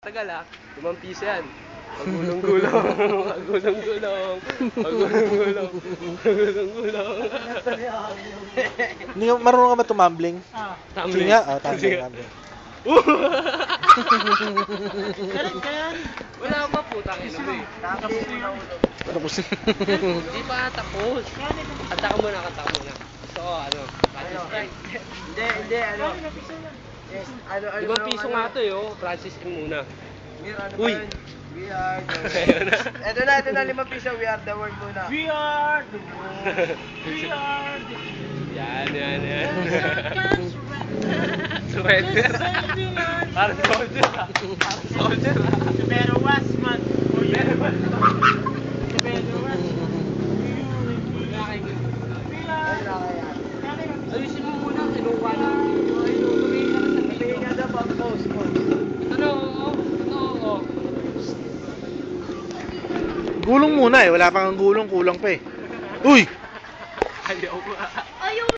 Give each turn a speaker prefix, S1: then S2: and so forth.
S1: Tagal ah, 5 piso yan. Pagulong-gulong, pagulong-gulong, pagulong-gulong, pagulong-gulong.
S2: Hindi ka marunong ka ba tumambling?
S1: Tumbling.
S2: Sige nga, tumbling,
S1: Sige.
S2: tumbling.
S1: Wala pa putang ina mo eh.
S2: Tapos
S1: Hindi pa tapos. Kanta ka muna, kanta ka muna. So, ano, Francis Sprite.
S3: Hindi, ano. Yes, ano,
S1: 5 piso nga to yo, Francis M muna.
S3: Uy!
S1: Uy!
S3: We are the
S1: Ayun na.
S3: Ito na, 5 piso. We are the world muna.
S4: We are the world. We are the
S1: Yan. Sweater. Parang soldier ah. Parang soldier ah.
S4: The better was man. Oh yeah. The better was.
S1: Ayusin mo muna, kinuha na. Tumingin ka na sa video.
S3: Tingin nga daw pang post mo.
S1: Ito oo.
S2: gulong muna eh, wala pang gulong, kulang pa eh. Uy!
S1: Ayaw ko ah.